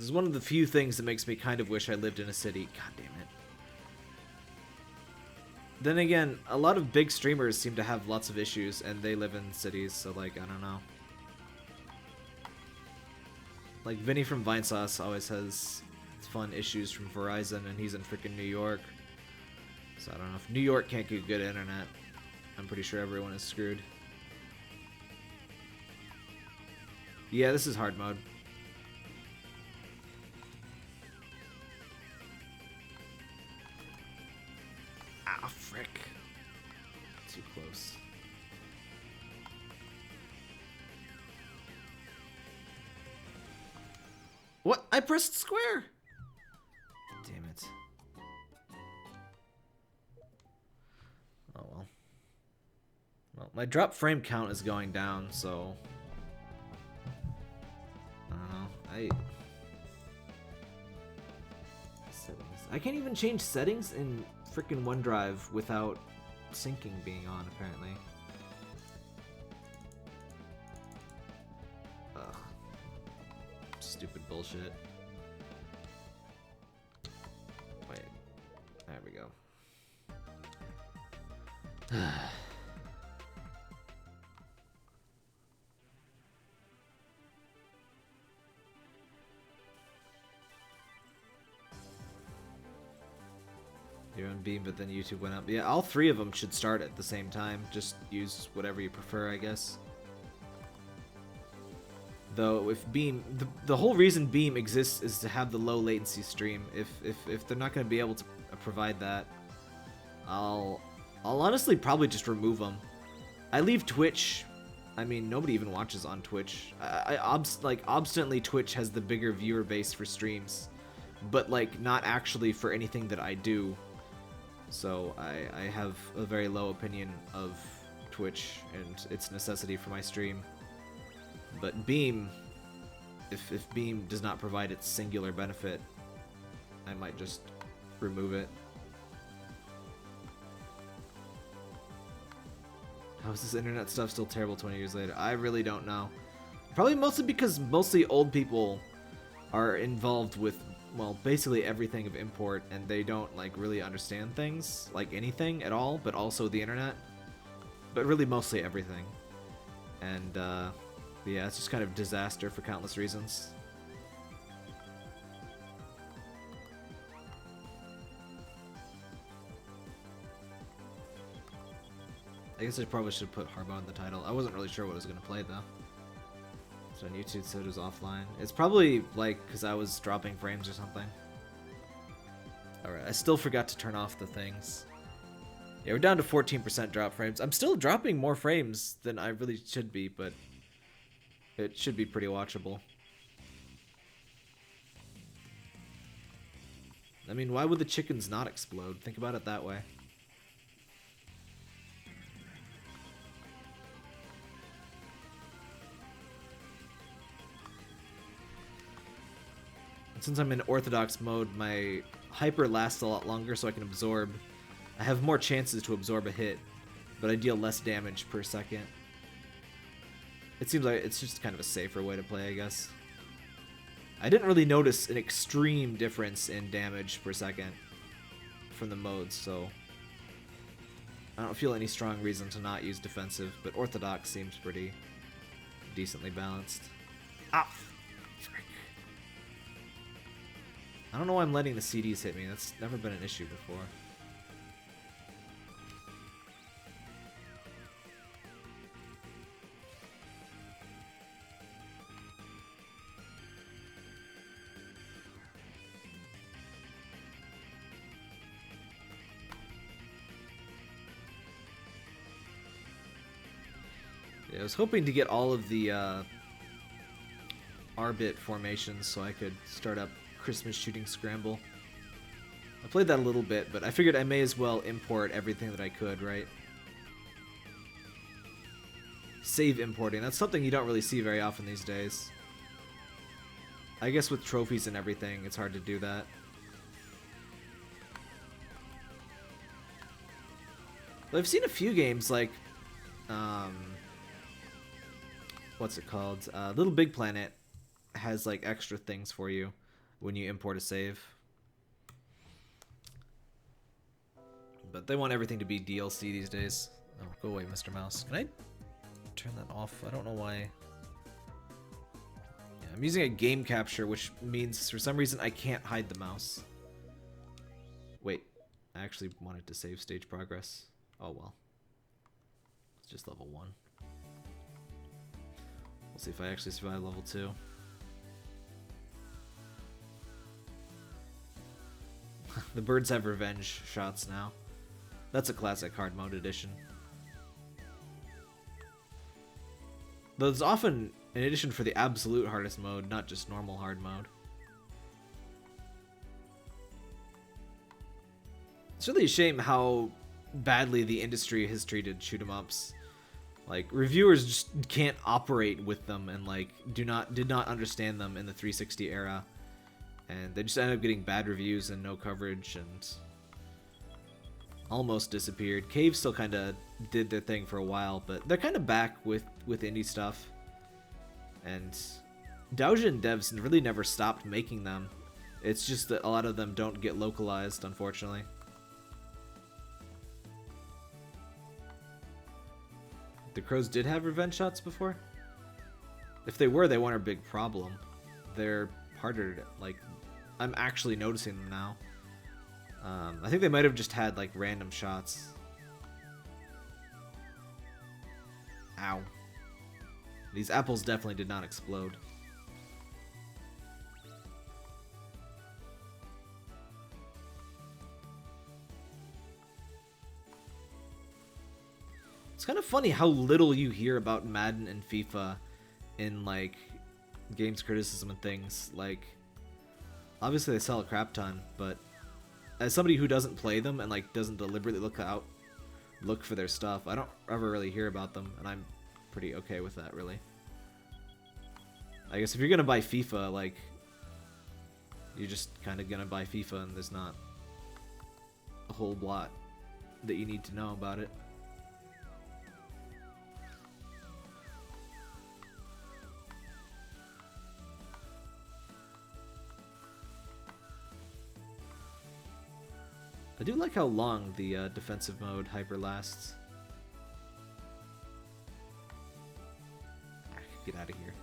This is one of the few things that makes me kind of wish I lived in a city. God damn it. Then again, a lot of big streamers seem to have lots of issues, and they live in cities, so, like, I don't know. Like, Vinny from Vinesauce always has fun issues from Verizon, and he's in freaking New York. So I don't know. If New York can't get good internet, I'm pretty sure everyone is screwed. Yeah, this is hard mode. Ah, frick. Too close. What? I pressed square! Damn it. Oh well. Well, my drop frame count is going down, so... I don't know. Settings. I can't even change settings in frickin' OneDrive without syncing being on, apparently. Ugh. Stupid bullshit. Wait. There we go. You're on Beam, but then YouTube went up. Yeah, all three of them should start at the same time. Just use whatever you prefer, I guess. Though, if Beam... The whole reason Beam exists is to have the low latency stream. If they're not going to be able to provide that, I'll honestly probably just remove them. I leave Twitch... I mean, nobody even watches on Twitch. Like, obstinately, Twitch has the bigger viewer base for streams. But, like, not actually for anything that I do. So I have a very low opinion of Twitch and its necessity for my stream. But Beam, if Beam does not provide its singular benefit, I might just remove it. How is this internet stuff still terrible 20 years later? I really don't know. Probably mostly because mostly old people are involved with, well, basically everything of import, and they don't, like, really understand things, like anything at all, but also the internet. But really mostly everything. And, yeah, it's just kind of disaster for countless reasons. I guess I probably should put Harbaugh in the title. I wasn't really sure what I was going to play, though. So on YouTube said it was offline. It's probably, like, because I was dropping frames or something. Alright, I still forgot to turn off the things. Yeah, we're down to 14% drop frames. I'm still dropping more frames than I really should be, but it should be pretty watchable. I mean, why would the chickens not explode? Think about it that way. Since I'm in Orthodox mode, my hyper lasts a lot longer, so I can absorb. I have more chances to absorb a hit, but I deal less damage per second. It seems like it's just kind of a safer way to play, I guess. I didn't really notice an extreme difference in damage per second from the modes, so I don't feel any strong reason to not use defensive, but Orthodox seems pretty decently balanced. Ah! I don't know why I'm letting the CDs hit me. That's never been an issue before. Yeah, I was hoping to get all of the R-bit formations so I could start up Christmas Shooting Scramble. I played that a little bit, but I figured I may as well import everything that I could, right? Save importing. That's something you don't really see very often these days. I guess with trophies and everything, it's hard to do that. But I've seen a few games like, what's it called? Little Big Planet has like extra things for you. when you import a save. But they want everything to be DLC these days. Oh, go away, Mr. Mouse. Can I turn that off? I don't know why. Yeah, I'm using a game capture, which means for some reason I can't hide the mouse. Wait, I actually wanted to save stage progress. Oh well. It's just level 1. We'll see if I actually survive level 2. The birds have revenge shots now. That's a classic hard mode edition. Though it's often an edition for the absolute hardest mode, not just normal hard mode. It's really a shame how badly the industry has treated shoot 'em ups. Like, reviewers just can't operate with them and like did not understand them in the 360 era. And they just ended up getting bad reviews and no coverage and almost disappeared. Cave still kind of did their thing for a while, but they're kind of back with indie stuff. And Doujin devs really never stopped making them. It's just that a lot of them don't get localized, unfortunately. The crows did have revenge shots before? If they were, they weren't a big problem. They're harder to, like, I'm actually noticing them now. I think they might have just had like random shots. Ow. These apples definitely did not explode. It's kind of funny how little you hear about Madden and FIFA in like games criticism and things. Like, obviously they sell a crap ton, but as somebody who doesn't play them and like doesn't deliberately look for their stuff, I don't ever really hear about them, and I'm pretty okay with that, really. I guess if you're gonna buy FIFA, like, you're just kind of gonna buy FIFA, and there's not a whole lot that you need to know about it. I do like how long the defensive mode hyper lasts. Get out of here.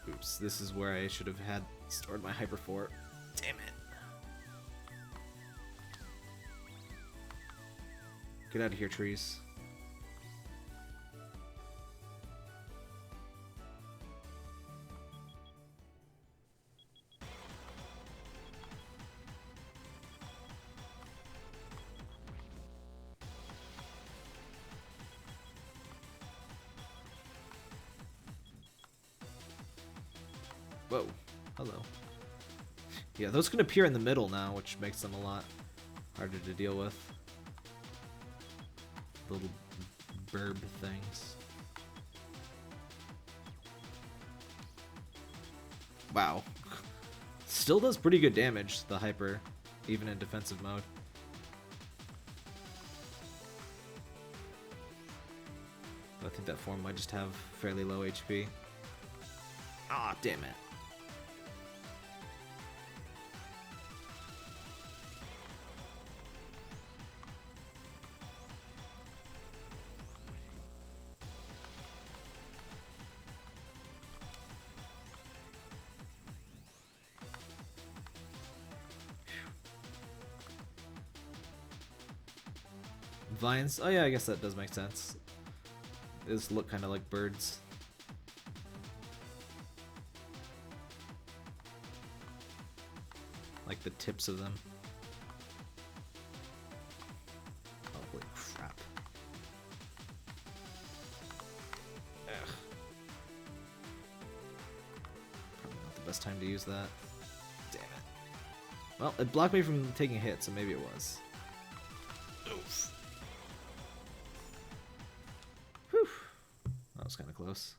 Oops, this is where I should have had stored my hyper fort. Damn it. Get out of here, trees. Whoa, hello. Yeah, those can appear in the middle now, which makes them a lot harder to deal with. Little burb things. Wow. Still does pretty good damage, the hyper, even in defensive mode. I think that form might just have fairly low HP. Ah, damn it. Vines? Oh yeah, I guess that does make sense. They just look kind of like birds. Like the tips of them. Holy crap. Ugh. Probably not the best time to use that. Damn it. Well, it blocked me from taking a hit, so maybe it was. Oof. Whew. That was kind of close.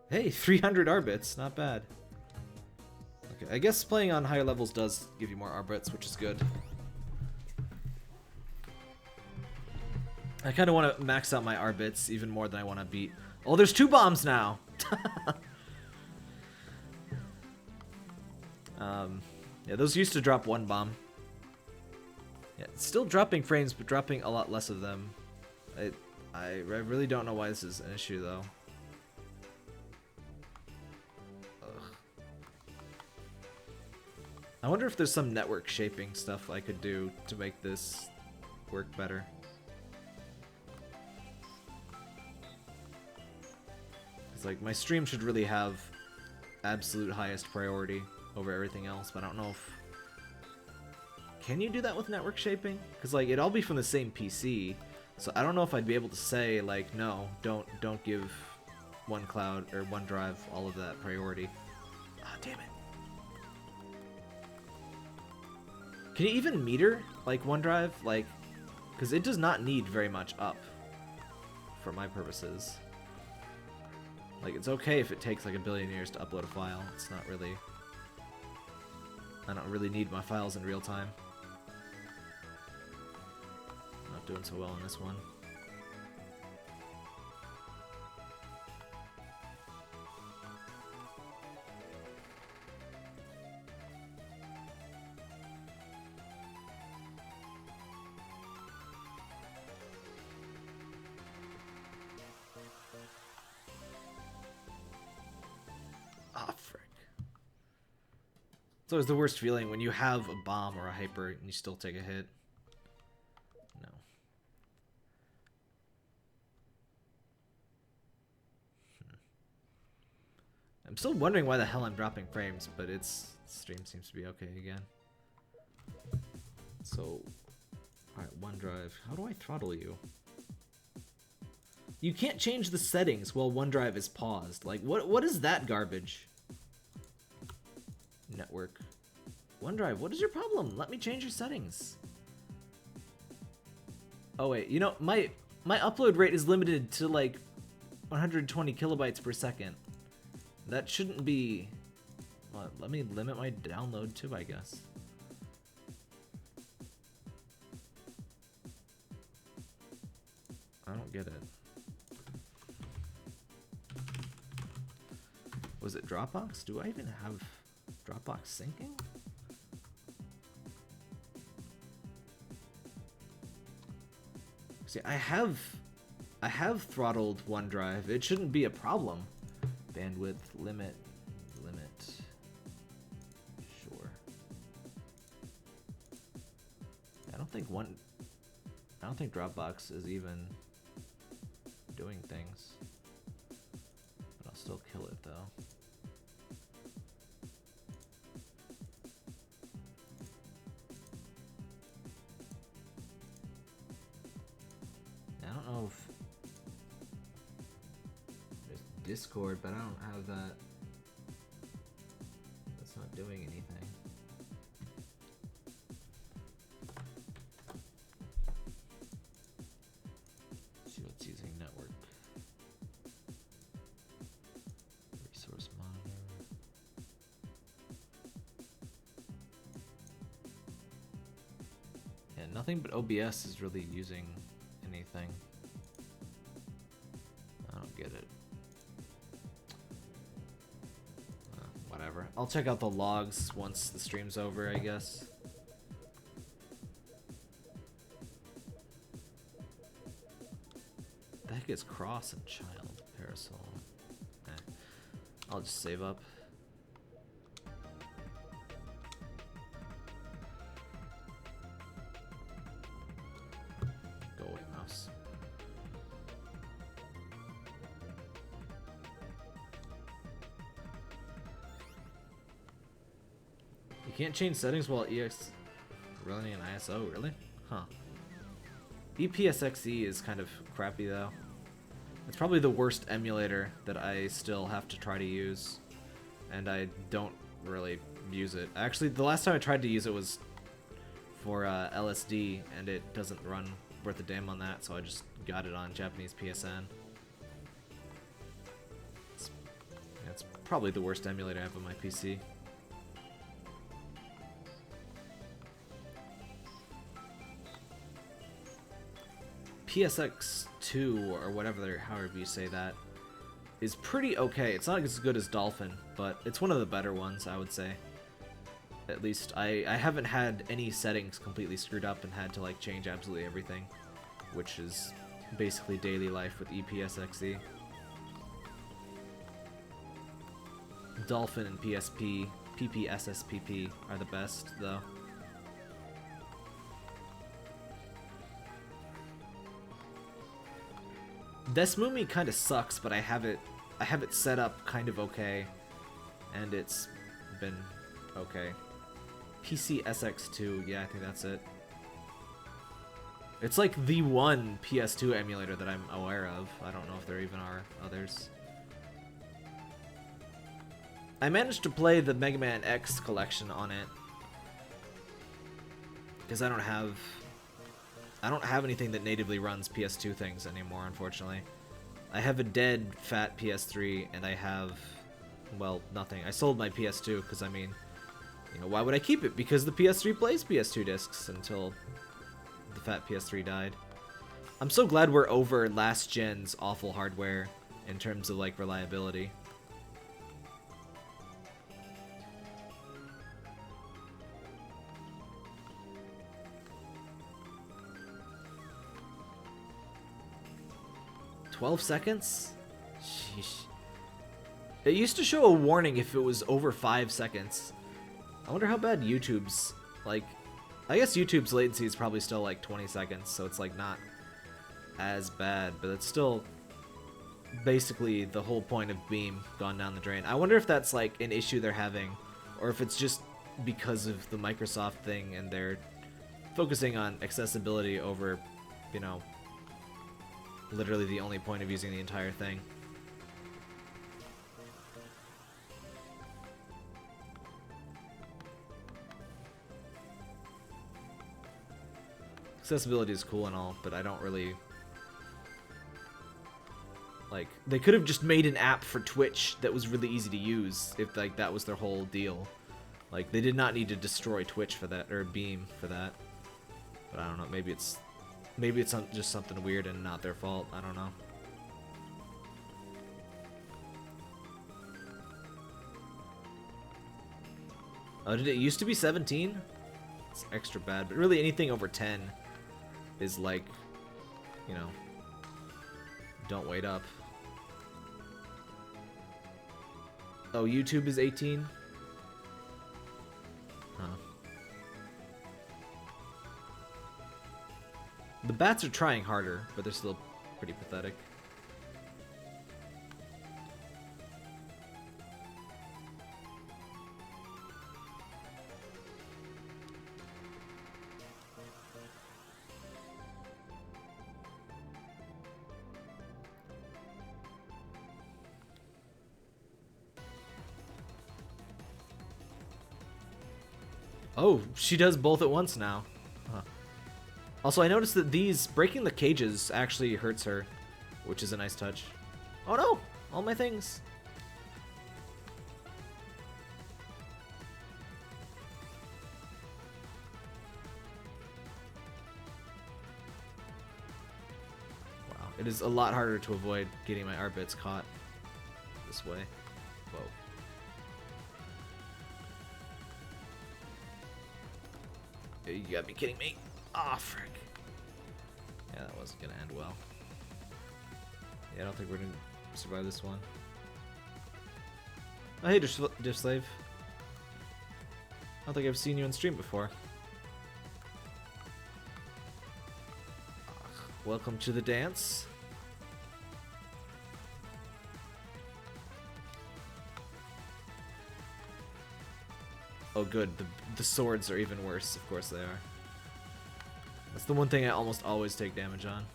Hey, 300 Arbits, not bad. Okay, I guess playing on higher levels does give you more Arbits, which is good. I kind of want to max out my R bits even more than I want to beat. Oh, there's 2 bombs now. Yeah, those used to drop 1 bomb. Yeah, it's still dropping frames, but dropping a lot less of them. I really don't know why this is an issue, though. Ugh. I wonder if there's some network shaping stuff I could do to make this work better. It's like, my stream should really have absolute highest priority over everything else, but I don't know if... Can you do that with network shaping? Because, like, it'd all be from the same PC, so I don't know if I'd be able to say, like, no, don't give OneCloud or OneDrive all of that priority. Ah, damn it. Can you even meter, like, OneDrive? Like, because it does not need very much up for my purposes. Like, it's okay if it takes, like, a billion years to upload a file. It's not really... I don't really need my files in real time. Not doing so well in this one. Ah, frick. It's always the worst feeling when you have a bomb or a hyper and you still take a hit. No. I'm still wondering why the hell I'm dropping frames, but stream seems to be okay again. So, alright, OneDrive. How do I throttle you? You can't change the settings while OneDrive is paused. Like, what is that garbage? Network. OneDrive, what is your problem? Let me change your settings. Oh wait, you know, my upload rate is limited to like 120 kilobytes per second. That shouldn't be... Well, let me limit my download too, I guess. I don't get it. Was it Dropbox? Do I even have Dropbox syncing? See, I have throttled OneDrive. It shouldn't be a problem. Bandwidth limit. Sure. I don't think Dropbox is even doing things. But I'll still kill it though. I don't know if there's Discord, but I don't have that. That's not doing anything. Let's see what's using network. Resource monitor. Yeah, nothing but OBS is really using anything. I don't get it. Whatever. I'll check out the logs once the stream's over, I guess. The heck is cross and child parasol? I'll just save up. Go away, mouse. You can't change settings while EX running an ISO, really? Huh. EPSXE is kind of crappy though. It's probably the worst emulator that I still have to try to use, and I don't really use it. Actually, the last time I tried to use it was for LSD, and it doesn't run worth a damn on that, so I just got it on Japanese PSN. It's probably the worst emulator I have on my PC. PSX2 or whatever, however you say that, is pretty okay. It's not as good as Dolphin, but it's one of the better ones, I would say. At least I haven't had any settings completely screwed up and had to like change absolutely everything, which is basically daily life with EPSXE. Dolphin and PSP, PPSSPP are the best though. Desmumi kind of sucks, but I have it set up kind of okay, and it's been okay. PCSX2, yeah, I think that's it. It's like the one PS2 emulator that I'm aware of. I don't know if there even are others. I managed to play the Mega Man X collection on it because I don't have anything that natively runs PS2 things anymore, unfortunately. I have a dead fat PS3 and I have, well, nothing. I sold my PS2 because, I mean, you know, why would I keep it? Because the PS3 plays PS2 discs until the fat PS3 died. I'm so glad we're over last gen's awful hardware in terms of like reliability. "12 seconds? Sheesh. It used to show a warning if it was over 5 seconds. I wonder how bad YouTube's, like, I guess YouTube's latency is probably still like 20 seconds, so it's like not as bad, but it's still basically the whole point of Beam gone down the drain. I wonder if that's like an issue they're having, or if it's just because of the Microsoft thing and they're focusing on accessibility over, you know, literally the only point of using the entire thing. Accessibility is cool and all, but I don't really... Like, they could have just made an app for Twitch that was really easy to use if, like, that was their whole deal. Like, they did not need to destroy Twitch for that, or Beam for that. But I don't know, maybe it's just something weird and not their fault. I don't know. Oh, did it used to be 17? It's extra bad, but really anything over 10 is like, you know, don't wait up. Oh, YouTube is 18? Huh. The bats are trying harder, but they're still pretty pathetic. Oh, she does both at once now. Huh. Also, I noticed that these breaking the cages actually hurts her, which is a nice touch. Oh no! All my things. Wow, it is a lot harder to avoid getting my art bits caught this way. Whoa. You gotta be kidding me. Ah, frick. Yeah, that wasn't gonna end well. Yeah, I don't think we're gonna survive this one. Oh, hey, Dish Slave. I don't think I've seen you on stream before. Welcome to the dance. Oh good, the swords are even worse, of course they are. That's the one thing I almost always take damage on.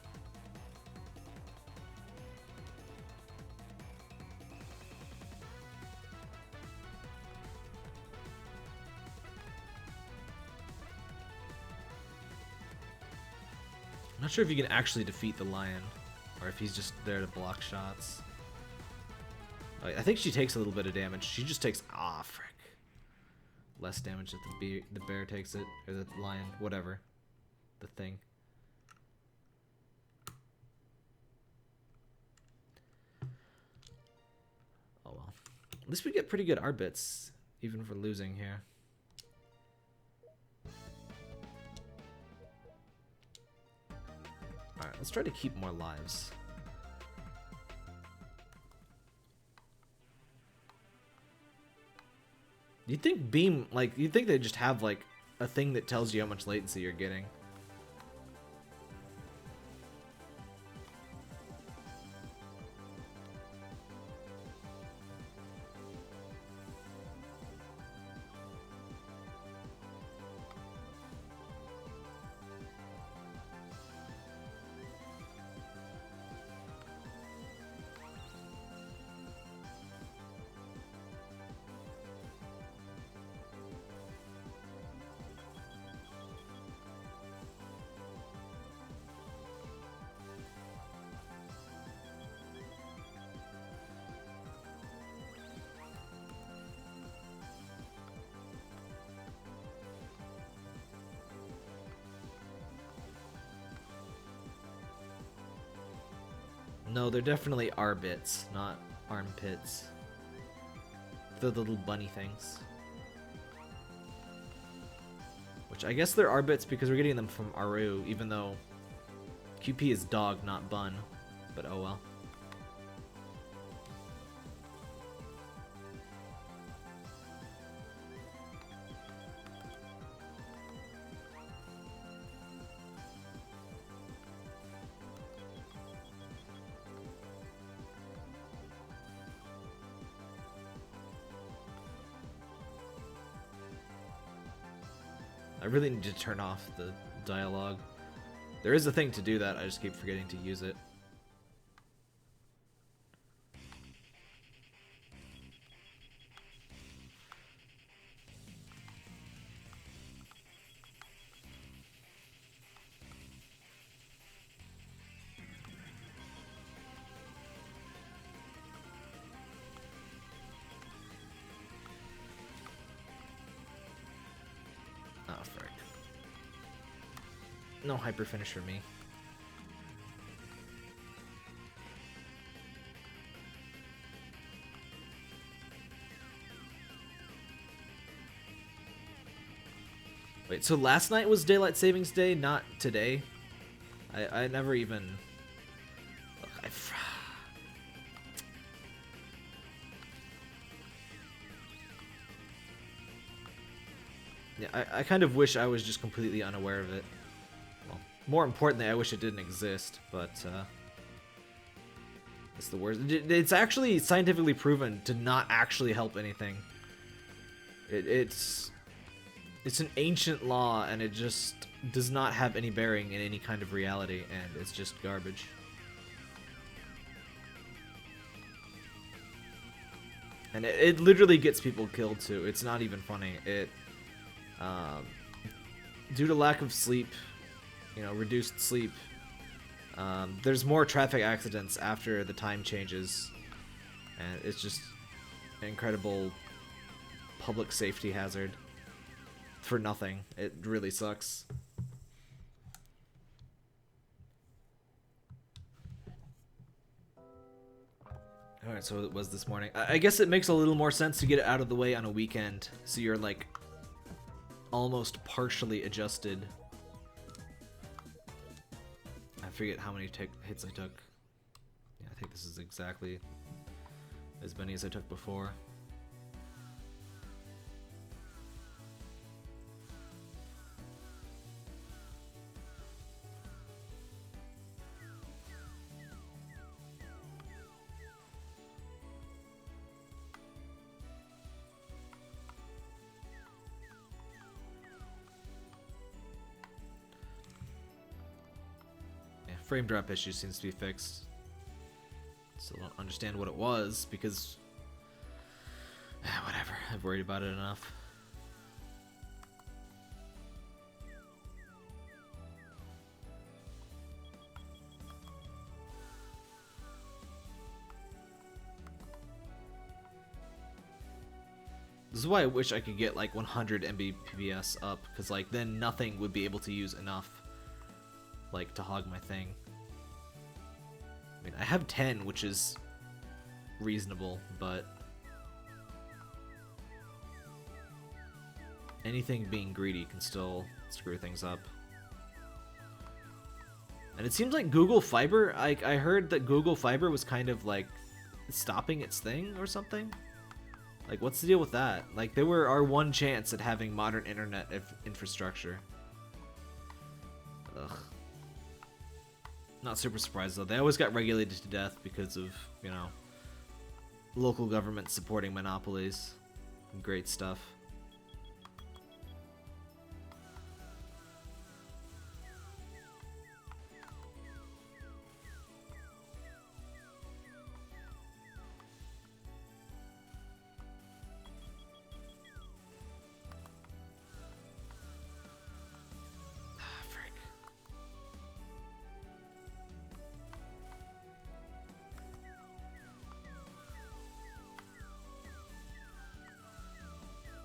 I'm not sure if you can actually defeat the lion, or if he's just there to block shots. I think she takes a little bit of damage. She just takes... Ah, frick. Less damage if the bear takes it, or the lion, whatever. The thing. At least we get pretty good art bits, even for losing here. Alright, let's try to keep more lives. You'd think Beam, like, you'd think they just have, like, a thing that tells you how much latency you're getting. No, they're definitely R-bits, not armpits. They're the little bunny things. Which I guess they're R-bits because we're getting them from Aru, even though QP is dog, not bun. But oh well. I really need to turn off the dialogue. There is a thing to do that, I just keep forgetting to use it. No hyper finish for me. Wait, so last night was Daylight Savings Day, not today? I never even... Ugh, yeah, I kind of wish I was just completely unaware of it. Well, more importantly, I wish it didn't exist, but it's the worst. It's actually scientifically proven to not actually help anything. It's an ancient law, and it just does not have any bearing in any kind of reality, and it's just garbage. And it literally gets people killed too. It's not even funny. It due to lack of sleep, you know, reduced sleep, there's more traffic accidents after the time changes, and it's just an incredible public safety hazard for nothing. It really sucks. Alright, so it was this morning. I guess it makes a little more sense to get it out of the way on a weekend, so you're like almost partially adjusted. I forget how many hits I took. Yeah, I think this is exactly as many as I took before. Frame drop issue seems to be fixed. Still don't understand what it was because whatever, I've worried about it enough. This is why I wish I could get like 100 Mbps up, because like then nothing would be able to use enough like to hog my thing. I mean, I have 10, which is reasonable, but anything being greedy can still screw things up. And it seems like Google Fiber, I heard that Google Fiber was kind of like stopping its thing or something. Like, what's the deal with that? Like, they were our one chance at having modern internet infrastructure. Ugh. Not super surprised though. They always got regulated to death because of, you know, local government supporting monopolies. Great stuff.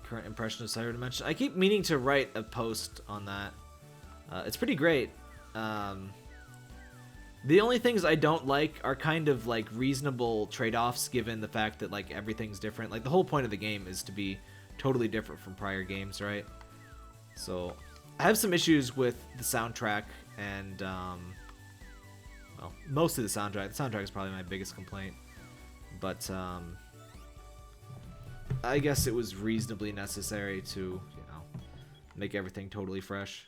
Current impression of Cyber Dimension. I keep meaning to write a post on that. It's pretty great. The only things I don't like are kind of like reasonable trade-offs given the fact that like everything's different. Like the whole point of the game is to be totally different from prior games, right? So I have some issues with the soundtrack and well, most of the soundtrack. The soundtrack is probably my biggest complaint. But I guess it was reasonably necessary to, you know, make everything totally fresh.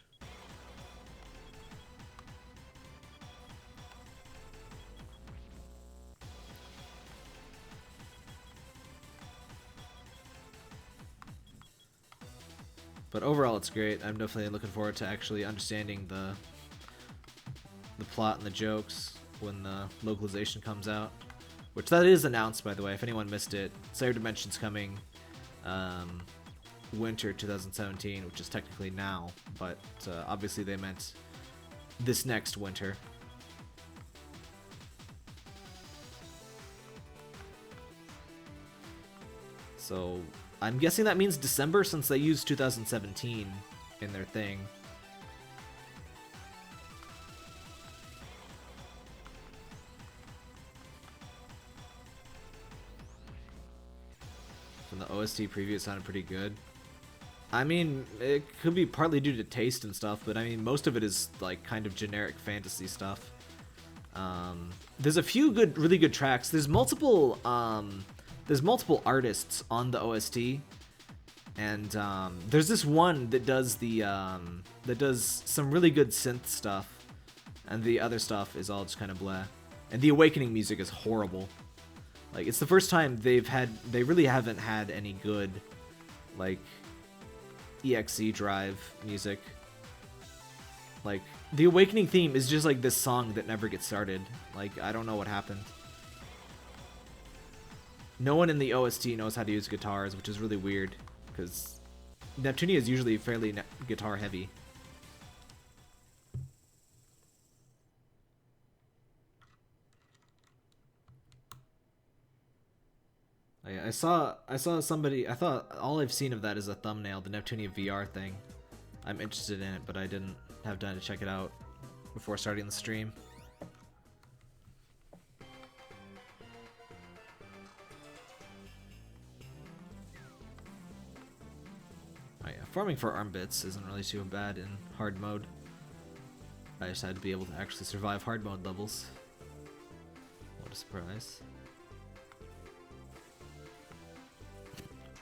But overall, it's great. I'm definitely looking forward to actually understanding the plot and the jokes when the localization comes out. Which that is announced, by the way, if anyone missed it. Cyber Dimension's coming winter 2017, which is technically now, but obviously they meant this next winter. So I'm guessing that means December since they used 2017 in their thing. From the OST preview, it sounded pretty good. I mean, it could be partly due to taste and stuff, but I mean, most of it is like kind of generic fantasy stuff. There's a few really good tracks. There's multiple artists on the OST, and there's this one that does some really good synth stuff, and the other stuff is all just kind of blah. And the Awakening music is horrible. Like, it's the first time they really haven't had any good, like, EXE drive music. Like, the Awakening theme is just like this song that never gets started. Like, I don't know what happened. No one in the OST knows how to use guitars, which is really weird, because Neptunia is usually fairly guitar heavy. I saw somebody. I thought all I've seen of that is a thumbnail, the Neptunia VR thing. I'm interested in it, but I didn't have time to check it out before starting the stream. Oh yeah, farming for arm bits isn't really too bad in hard mode. I just had to be able to actually survive hard mode levels. What a surprise.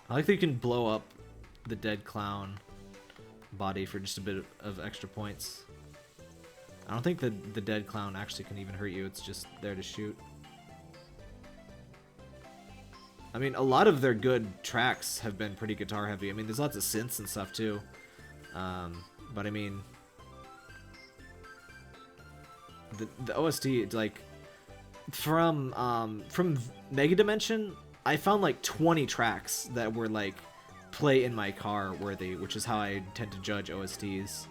I like that you can blow up the dead clown body for just a bit of extra points. I don't think the dead clown actually can even hurt you, it's just there to shoot. I mean, a lot of their good tracks have been pretty guitar heavy. I mean, there's lots of synths and stuff too. But I mean, the OST, like, from Mega Dimension, I found like 20 tracks that were like play in my car worthy, which is how I tend to judge OSTs.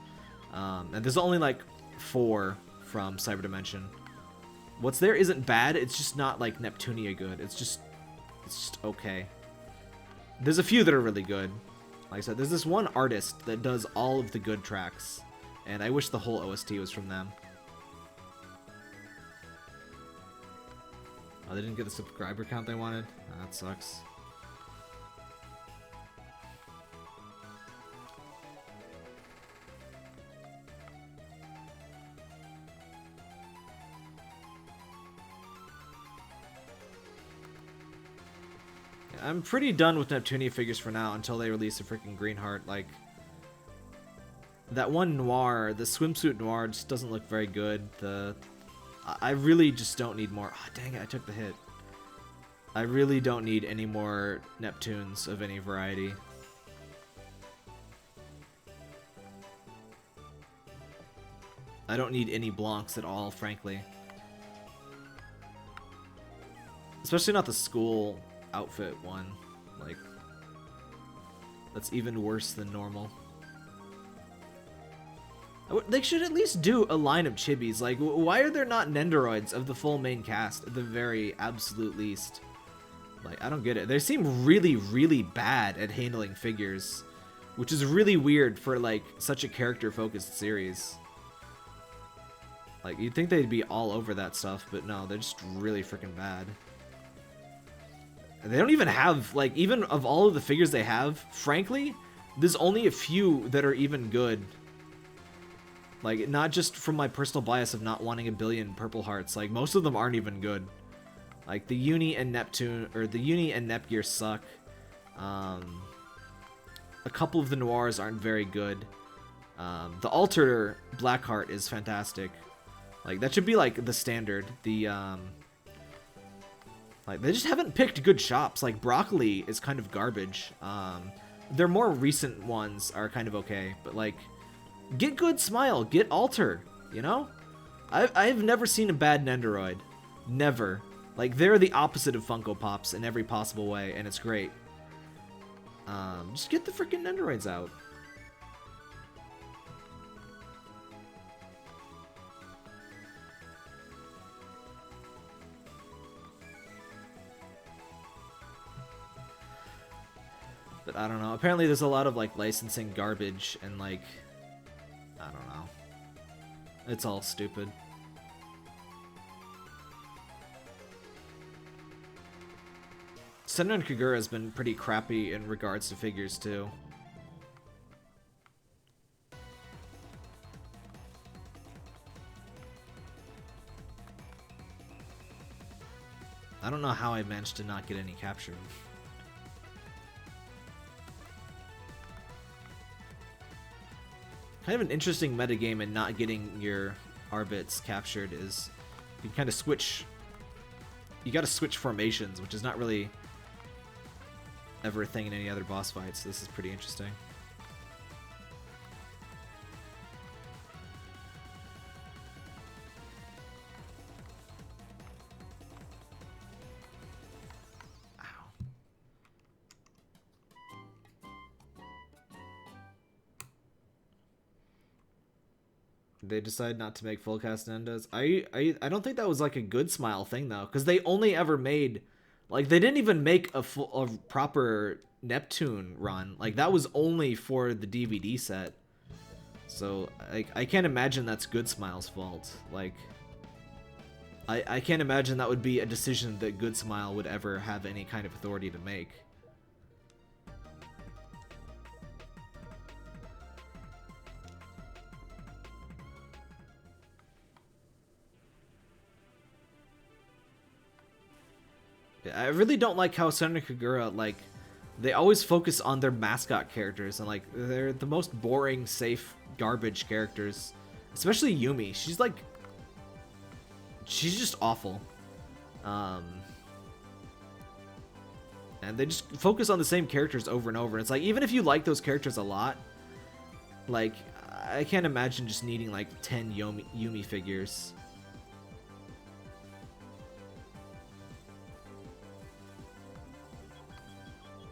And there's only like 4 from Cyber Dimension. What's there isn't bad, it's just not like Neptunia good. It's just okay. There's a few that are really good. Like I said, there's this one artist that does all of the good tracks, and I wish the whole OST was from them. Oh, they didn't get the subscriber count they wanted? Oh, that sucks. I'm pretty done with Neptunia figures for now until they release a freaking Greenheart. Like, that one Noir, the swimsuit Noir, just doesn't look very good. I really just don't need more. Ah, dang it, I took the hit. I really don't need any more Neptunes of any variety. I don't need any Blancs at all, frankly. Especially not the school outfit one. Like, that's even worse than normal. They should at least do a line of chibis. Like, why are there not Nendoroids of the full main cast at the very absolute least? Like, I don't get it. They seem really, really bad at handling figures, which is really weird for, like, such a character-focused series. Like, you'd think they'd be all over that stuff, but no, they're just really freaking bad. They don't even have, like, even of all of the figures they have, frankly, there's only a few that are even good. Like, not just from my personal bias of not wanting a billion purple hearts, like, most of them aren't even good. Like, the Uni and Neptune, or the Uni and Nepgear suck. A couple of the Noirs aren't very good. The Alter Blackheart is fantastic. Like, that should be, like, the standard. The, like, they just haven't picked good shops. Like, Broccoli is kind of garbage. Their more recent ones are kind of okay, but, like, get good Smile, get Alter, you know? I've never seen a bad Nendoroid. Never. Like, they're the opposite of Funko Pops in every possible way, and it's great. Just get the freaking Nendoroids out. But I don't know. Apparently there's a lot of, like, licensing garbage and, like, I don't know. It's all stupid. Senran Kagura has been pretty crappy in regards to figures, too. I don't know how I managed to not get any captured. Kind of an interesting metagame in not getting your Arbits captured is you kind of switch. You gotta switch formations, which is not really ever a thing in any other boss fights. So this is pretty interesting. They decided not to make full cast Nendas. I don't think that was like a good Smile thing though, because they only ever made, like, they didn't even make a proper Neptune run. Like, that was only for the DVD set. So I can't imagine that's Good Smile's fault. Like, I can't imagine that would be a decision that Good Smile would ever have any kind of authority to make. I really don't like how Senran Kagura, like, they always focus on their mascot characters, and, like, they're the most boring, safe, garbage characters. Especially Yumi. She's, like, she's just awful. And they just focus on the same characters over and over. It's like, even if you like those characters a lot, like, I can't imagine just needing, like, 10 Yumi figures.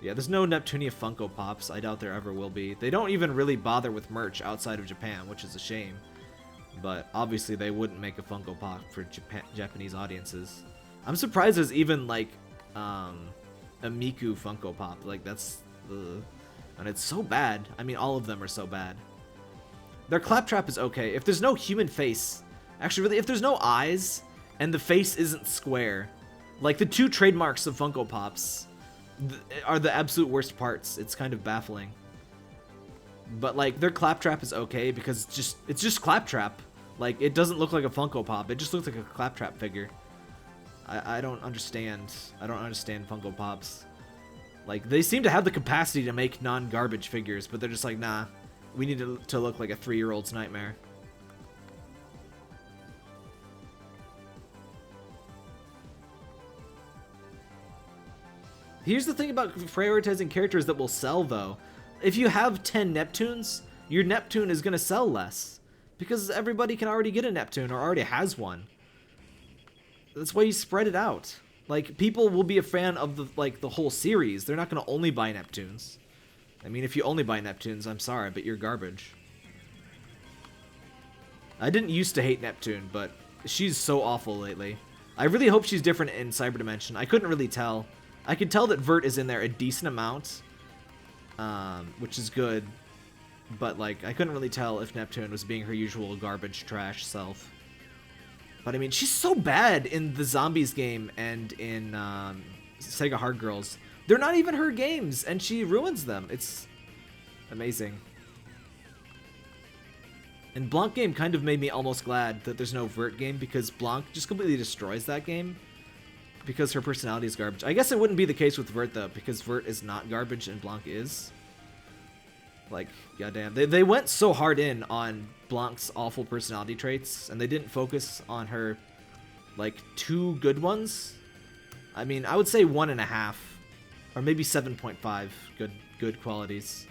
Yeah, there's no Neptunia Funko Pops. I doubt there ever will be. They don't even really bother with merch outside of Japan, which is a shame. But obviously they wouldn't make a Funko Pop for Japanese audiences. I'm surprised there's even, like, a Miku Funko Pop. Like, that's... and it's so bad. I mean, all of them are so bad. Their Claptrap is okay. If there's no human face... Actually, really, if there's no eyes, and the face isn't square... Like, the two trademarks of Funko Pops... are the absolute worst parts. It's kind of baffling. But, like, their Claptrap is okay because it's just Claptrap. Like, it doesn't look like a Funko Pop. It just looks like a Claptrap figure. I don't understand. I don't understand Funko Pops. Like, they seem to have the capacity to make non-garbage figures, but they're just like, nah, we need it to look like a 3-year-old's nightmare. Here's the thing about prioritizing characters that will sell, though. If you have 10 Neptunes, your Neptune is going to sell less. Because everybody can already get a Neptune or already has one. That's why you spread it out. Like, people will be a fan of the whole series. They're not going to only buy Neptunes. I mean, if you only buy Neptunes, I'm sorry, but you're garbage. I didn't used to hate Neptune, but she's so awful lately. I really hope she's different in Cyber Dimension. I couldn't really tell. I could tell that Vert is in there a decent amount, which is good. But, like, I couldn't really tell if Neptune was being her usual garbage trash self. But, I mean, she's so bad in the Zombies game and in Sega Hard Girls. They're not even her games, and she ruins them. It's amazing. And Blanc game kind of made me almost glad that there's no Vert game, because Blanc just completely destroys that game. Because her personality is garbage. I guess it wouldn't be the case with Vert, though, because Vert is not garbage and Blanc is. Like, goddamn. They went so hard in on Blanc's awful personality traits, and they didn't focus on her, like, 2 good ones. I mean, I would say 1.5, or maybe 7.5 good qualities.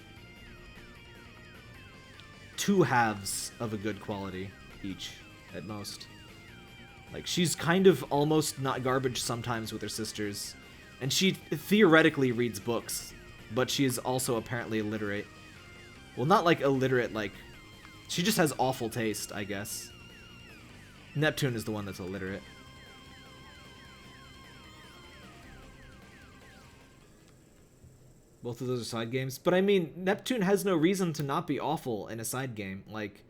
2 halves of a good quality each, at most. Like, she's kind of almost not garbage sometimes with her sisters, and she theoretically reads books, but she is also apparently illiterate. Well, not like illiterate, like, she just has awful taste, I guess. Neptune is the one that's illiterate. Both of those are side games. But I mean, Neptune has no reason to not be awful in a side game. Like,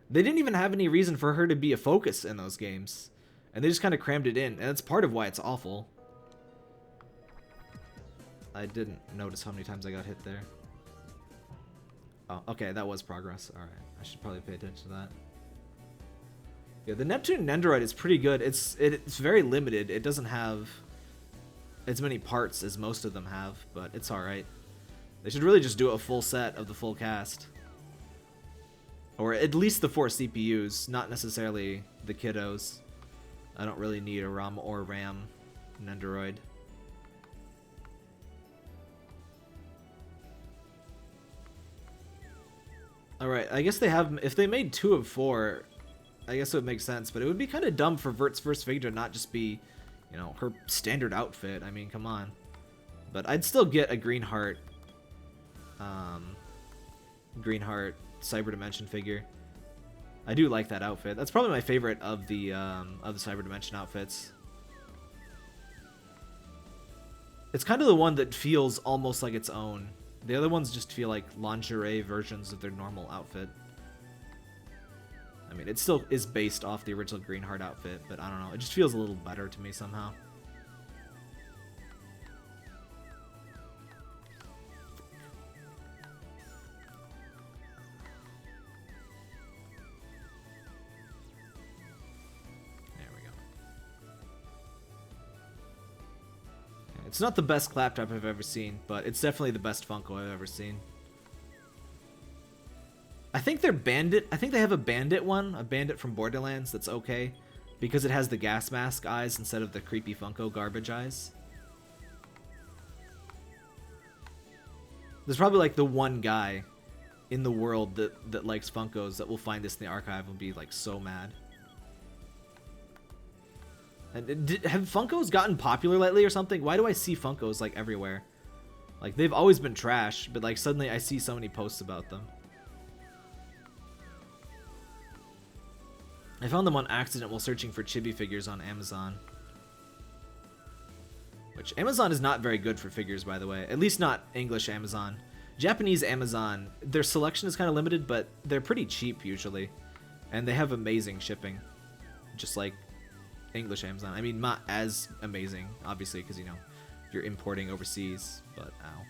they didn't even have any reason for her to be a focus in those games. And they just kind of crammed it in. And that's part of why it's awful. I didn't notice how many times I got hit there. Oh, okay, that was progress. Alright, I should probably pay attention to that. Yeah, the Neptune Nendoroid is pretty good. It's very limited. It doesn't have as many parts as most of them have, but it's alright. They should really just do a full set of the full cast. Or at least the 4 CPUs, not necessarily the kiddos. I don't really need a ROM or RAM Nendoroid. Alright, I guess they have... If they made 2 of 4, I guess it would make sense. But it would be kind of dumb for Vert's first figure to not just be, you know, her standard outfit. I mean, come on. But I'd still get a Greenheart... Greenheart Cyber Dimension figure. I do like that outfit. That's probably my favorite of the Cyber Dimension outfits. It's kind of the one that feels almost like its own. The other ones just feel like lingerie versions of their normal outfit. I mean, it still is based off the original Greenheart outfit, but I don't know. It just feels a little better to me somehow. There we go. It's not the best claptrap I've ever seen, but it's definitely the best Funko I've ever seen. I think they're Bandit. I think they have a Bandit one, a Bandit from Borderlands that's okay, because it has the gas mask eyes instead of the creepy Funko garbage eyes. There's probably like the one guy in the world that likes Funkos that will find this in the archive and be like so mad. And have Funkos gotten popular lately or something? Why do I see Funkos like everywhere? Like, they've always been trash, but like suddenly I see so many posts about them. I found them on accident while searching for chibi figures on Amazon. Which, Amazon is not very good for figures, by the way. At least not English Amazon. Japanese Amazon, their selection is kind of limited, but they're pretty cheap usually. And they have amazing shipping. Just like English Amazon. I mean, not as amazing, obviously, because, you know, you're importing overseas, but ow.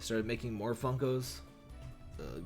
Started making more Funkos. Ugh.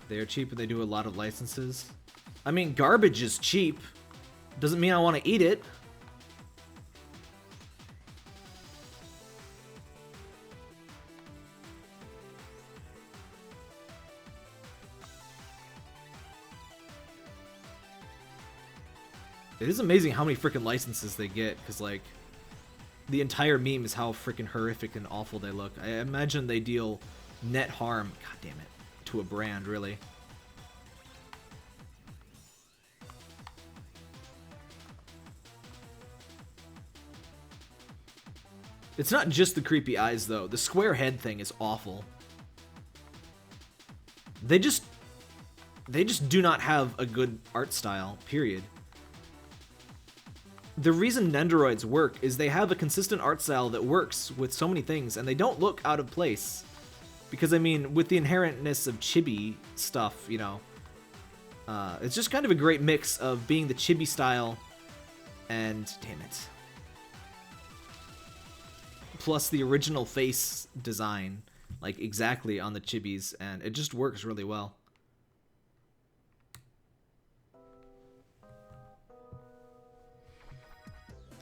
They are cheap and they do a lot of licenses. I mean, garbage is cheap. Doesn't mean I want to eat it. It is amazing how many freaking licenses they get, because, like, the entire meme is how freaking horrific and awful they look. I imagine they deal net harm, god damn it, to a brand, really. It's not just the creepy eyes, though. The square head thing is awful. They just do not have a good art style, period. The reason Nendoroids work is they have a consistent art style that works with so many things, and they don't look out of place. Because, I mean, with the inherentness of chibi stuff, you know, it's just kind of a great mix of being the chibi style and, damn it, plus the original face design, like, exactly on the chibis, and it just works really well.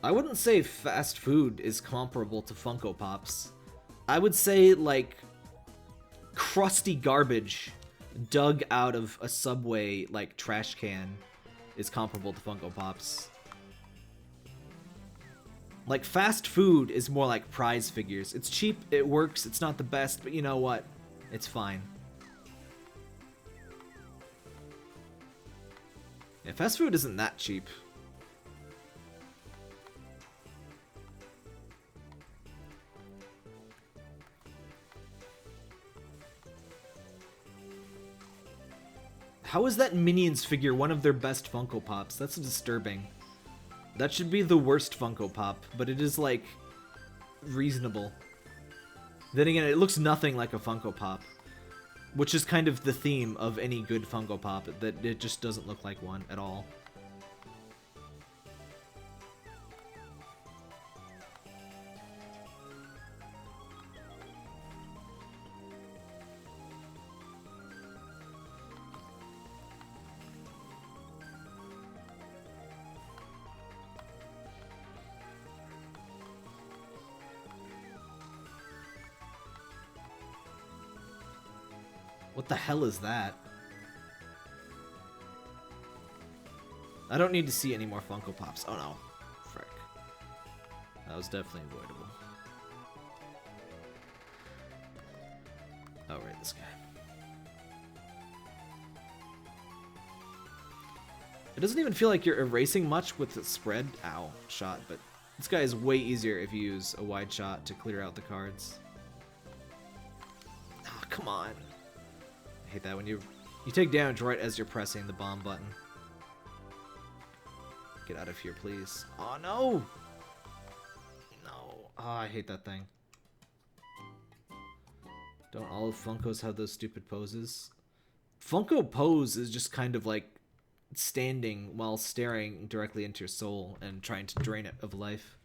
I wouldn't say fast food is comparable to Funko Pops. I would say, like, crusty garbage dug out of a Subway, like, trash can is comparable to Funko Pops. Like, fast food is more like prize figures. It's cheap, it works, it's not the best, but you know what? It's fine. Yeah, fast food isn't that cheap. How is that Minions figure one of their best Funko Pops? That's disturbing. That should be the worst Funko Pop, but it is, like, reasonable. Then again, it looks nothing like a Funko Pop, which is kind of the theme of any good Funko Pop, that it just doesn't look like one at all. What the hell is that? I don't need to see any more Funko Pops. Oh no. Frick. That was definitely avoidable. Oh, right, this guy. It doesn't even feel like you're erasing much with the spread shot, but this guy is way easier if you use a wide shot to clear out the cards. Oh, come on. I hate that when you take damage right as you're pressing the bomb button. Get out of here, please. Oh, no! No. Oh, I hate that thing. Don't all of Funkos have those stupid poses? Funko pose is just kind of like standing while staring directly into your soul and trying to drain it of life.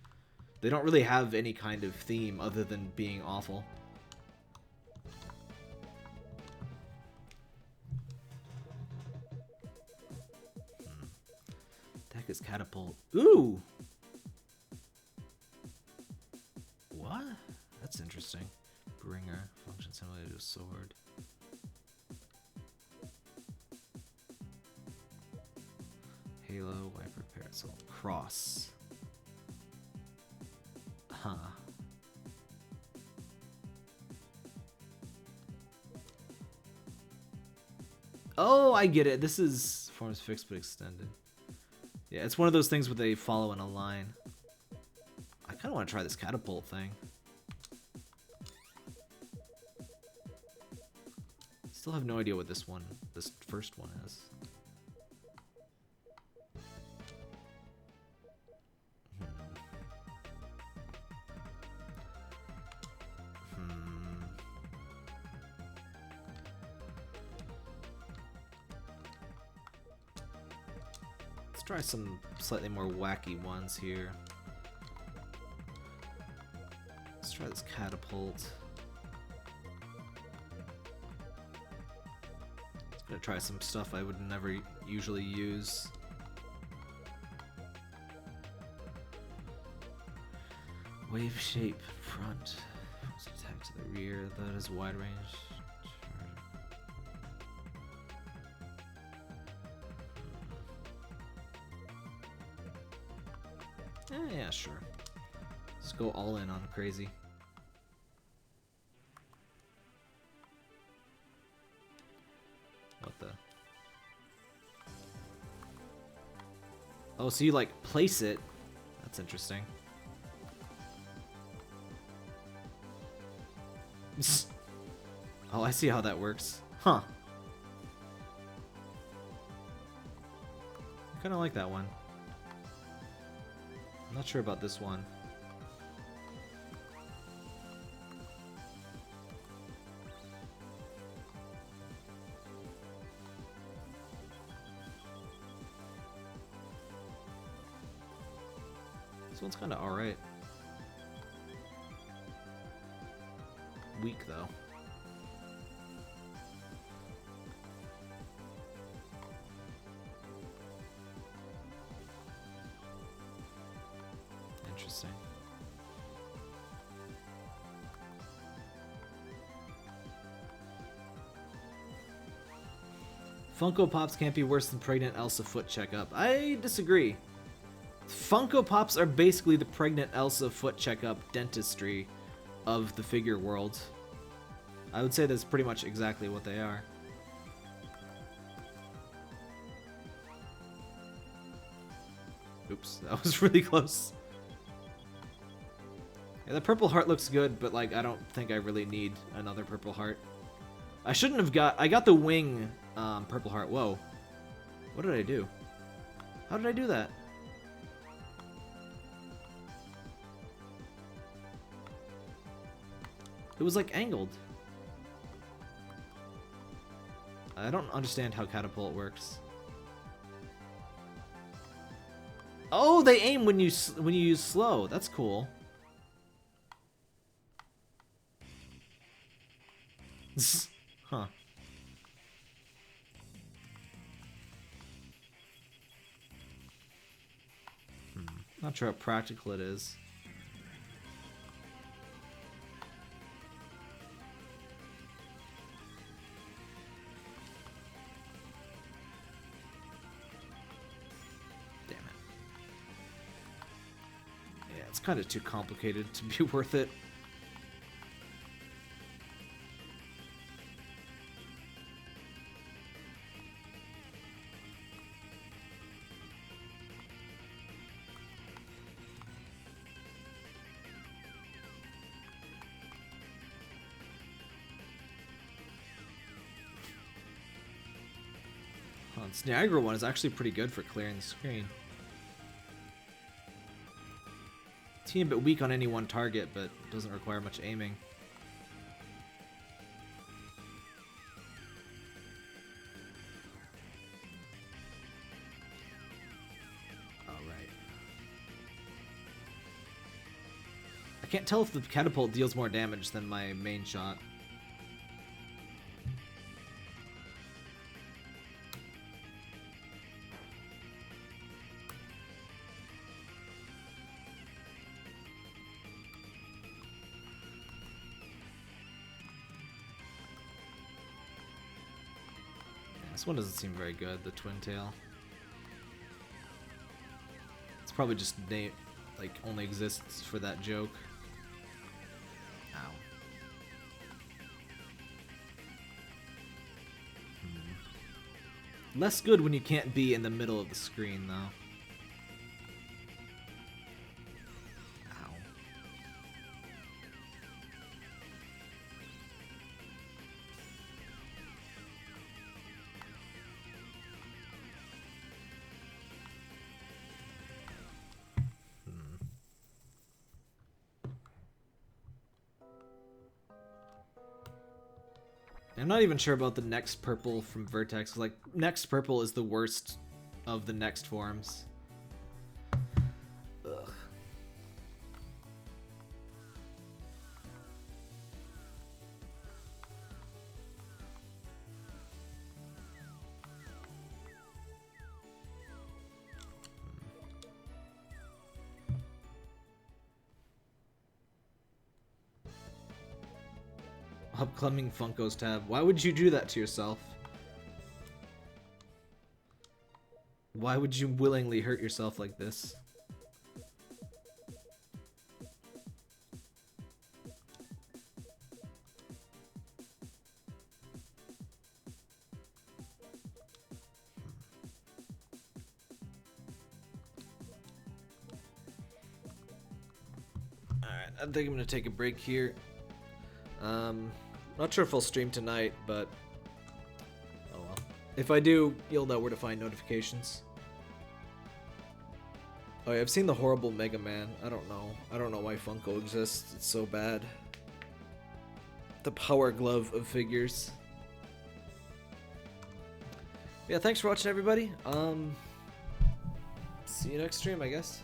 They don't really have any kind of theme other than being awful. Attack is catapult. Ooh! What? That's interesting. Bringer. Function similar to a sword. Halo, wiper, parasol, cross. Huh. Oh, I get it. This is forms fixed but extended. Yeah, it's one of those things where they follow in a line. I kind of want to try this catapult thing. Still have no idea what this first one is. Let's try some slightly more wacky ones here. Let's try this catapult. Gonna try some stuff I would never usually use. Wave shape front. Attack to the rear. That is wide range. Yeah, sure. Let's go all in on crazy. What the? Oh, so you like place it. That's interesting. Oh, I see how that works. Huh. I kind of like that one. I'm not sure about this one. This one's kind of alright. Weak, though. Interesting. Funko Pops can't be worse than pregnant Elsa foot checkup. I disagree. Funko Pops are basically the pregnant Elsa foot checkup dentistry of the figure world. I would say that's pretty much exactly what they are. Oops, that was really close. Yeah, the purple heart looks good, but like I don't think I really need another purple heart. I shouldn't have I got the wing purple heart. Whoa. What did I do? How did I do that? It was like angled. I don't understand how catapult works. Oh, they aim when you use slow. That's cool. Huh. Not sure how practical it is. Damn it. Yeah, it's kind of too complicated to be worth it. This Niagara one is actually pretty good for clearing the screen. Team a bit weak on any one target, but doesn't require much aiming. Alright. I can't tell if the catapult deals more damage than my main shot. This one doesn't seem very good, the twin tail. It's probably just like only exists for that joke. Ow. Less good when you can't be in the middle of the screen, though. I'm not even sure about the next purple from Vertex. Like, next purple is the worst of the next forms. Ugh. Upcoming Funkos tab. Why would you do that to yourself? Why would you willingly hurt yourself like this? Alright, I think I'm gonna take a break here. Not sure if I'll stream tonight, but oh well. If I do, you'll know where to find notifications. Oh yeah, I've seen the horrible Mega Man. I don't know. I don't know why Funko exists. It's so bad. The power glove of figures. Yeah, thanks for watching, everybody. See you next stream, I guess.